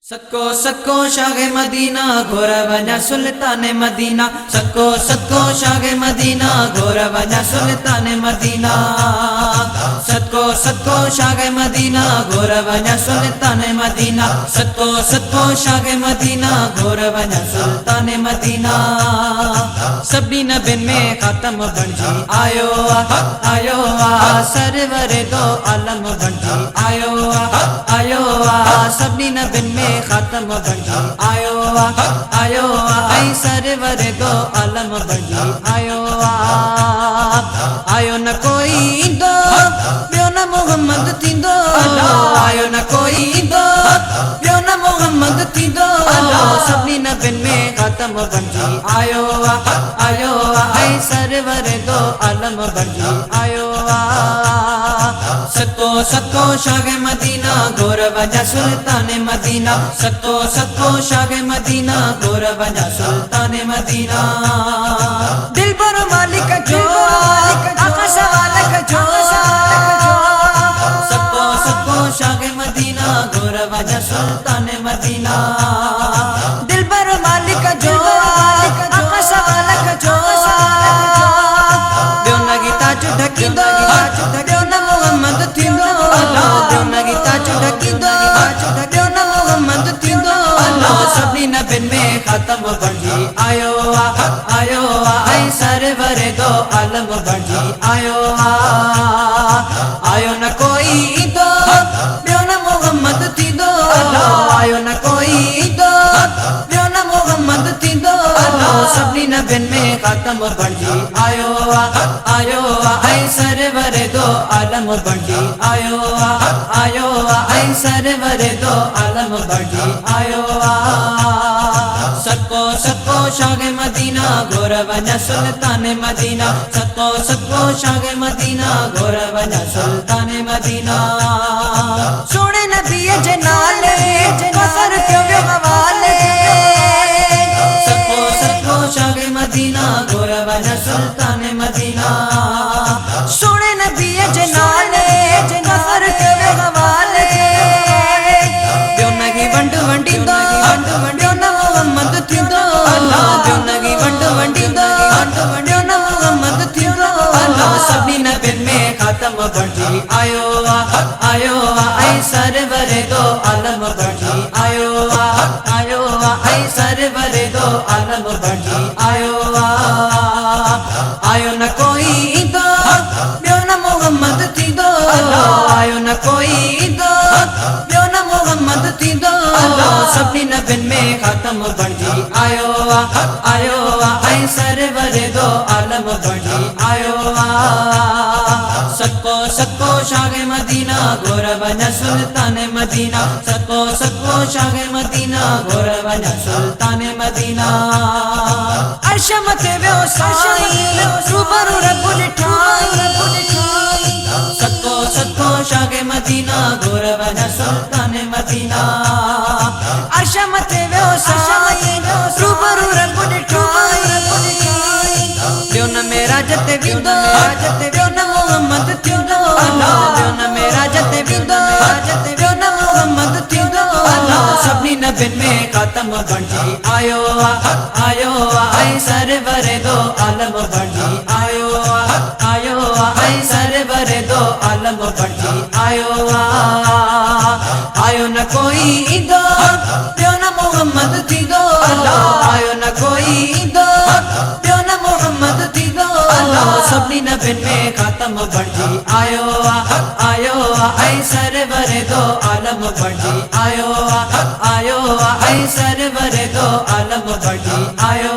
सको सको शागे मदीना घोरा वजा सुल्तान मदीना। सको सको शागे मदीना घोरा वजा सुल्तान मदीना। सको सको शागे मदीना घोरा वजा सुल्तान मदीना। सको सको शागे मदीना घोरा वजा सुल्तान मदीना। सभी नबिन में खत्म बन जी आयो आयो सरवर दो आलम बन जी आयो आयो सभी नबिन में खत्म बन जी आयो आयो आई सरवर दो आलम बन जी आयो आयो न कोई दो ब्यो न मोहम्मद थींदो। आयो न कोई दो ब्यो न मोहम्मद थींदो। सभी नबिन में खत्म बन जी आयो आयो आई सरवर दो आलम बन जी आयो। सको सको शागे मदीना घोर वजा सुल्तान मदीना। सको सको शागे मदीना घोर वजा सुल्तान मदीना। दिल पर मालिक जो आका सवालक जो। सको सको शागे मदीना घोर वजा सुल्तान मदीना। दिल पर मालिक जो आका सवालक जो। ब्यो नगी ताज ढकी दो ब्यो न मोहम्मद थींदो। ब्यो नगी ताज ढकी दो ब्यो न मोहम्मद थींदो। सभी नबिन में खत्म बन जी आयो आयो आई सरवर दो आलम बन जी आयो आयो न कोई दो ब्यो न मोहम्मद थींदो। आयो न कोई दो ब्यो न मोहम्मद थींदो। सभी नबिन में खत्म बन जी आयो आयो आई सरवर दो आलम बन जी आयो आयो आई सरवर दो आलम बन जी आयो। सको सको शागे मदीना घोर वजा सुल्तान मदीना। सको सको शागे मदीना घोर वजा सुल्तान मदीना। सोने नबी जे नाले कसर क्यों वे हवाले। सको सको शागे मदीना घोर वजा सुल्तान मदीना। सोने नबी जे नाले कसर क्यों वे हवाले। ब्यो नगी वंड वंडी दो ब्यो न मोहम्मद थींदो। ब्यो नगी वंड वंडी दो ब्यो न मोहम्मद थींदो। सभी नबिन में खत्म बन जी आयो आयो आई सरवर दो आलम बन जी आयो आयो आई सरवर दो आलम बन जी आयो आयो न कोई दो ब्यो न मोहम्मद थींदो। आयो न कोई दो ब्यो न मोहम्मद थींदो। सभी नबिन में खत्म बन जी आयो आयो आई सरवर दो आलम बन जी आयो। सको सको शागे मदीना घोर वजा सुल्तान मदीना। सको सको शागे मदीना घोर वजा सुल्तान मदीना। अर्शम ते व्यो साईं रूबरू रब्बुल ठाई। सको सको शागे मदीना घोर वजा सुल्तान मदीना। अर्शम ते व्यो साईं रूबरू रब्बुल ठाई। ब्यो न मेरा जते विंदो ब्यो न मोहम्मद थींदो। ब्यो न मेरा जते विंदो ब्यो न मोहम्मद थींदो। सभी नबिन में खत्म बन जी आयो आयो आई सरवर दो आलम बन जी आयो आयो आई सरवर दो आलम बन जी आयो आयो न कोई दो ब्यो न मोहम्मद थींदो। आयो न कोई दो ब्यो न मोहम्मद थींदो। सभी नबिन में खत्म बन जी आयो आयो आई सरवर दो आलम बन जी आयो आयो आई सरवर दो आलम बन जी आयो।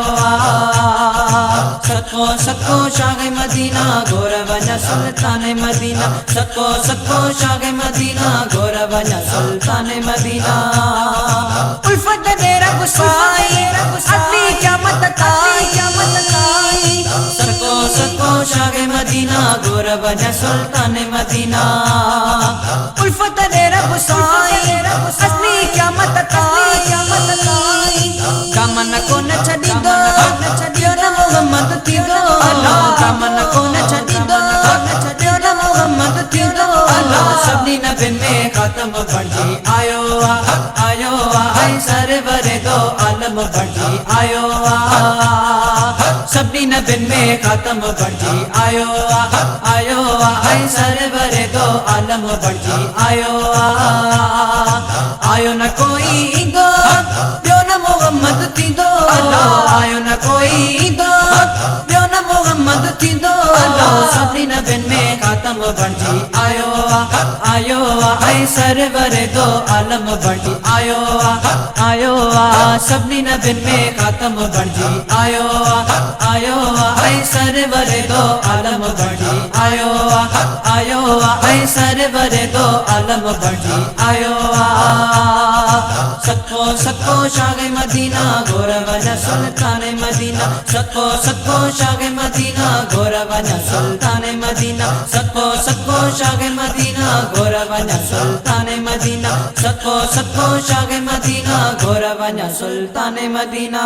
सको सको शागे मदीना घोर वजा सुल्तान मदीना। सको सको शागे मदीना घोर वजा सुल्तान मदीना। उल्फत तेरा गुसाई अपनी क़यामत ताई। सको सको शागे मदीना घोर वजा सुल्तान मदीना। उल्फत तेरा गुसाई अपनी क़यामत ताई। कामन को न छड़ी दो ब्यो न मोहम्मद थींदो। कामन को न छड़ी दो ब्यो न मोहम्मद थींदो। सभी नबिन में खत्म बन जी आयो आयो ऐं सरवर दो आलम बणजी आयो सभिनी नबियुनि में ख़ातम बणजी आयो ऐं सरवर दो आलम बणजी आयो आयो न कोई ईंदो ॿियो न मोहम्मद थींदो आयो न कोई ईंदो ॿियो न मोहम्मद थींदो सभिनी नबियुनि में ख़ातम बणजी आयो ऐं सरवर दो आलम बणजी आयो सभिनी नबियुनि में ख़ातम बणजी आयो ऐं सरवर दो आलम बणजी आयो ऐं सरवर दो आलम बणजी आयो सको सको शाग मदीना गोर वञा सुल्तान मदीना सको सको शाग मदीना गोर वञा सुल्तान मदीना सको सको शाग मदीना गोर वञा सुल्तान मदीना सको सको शाग मदीना गोर वञा सुल्तान मदीना।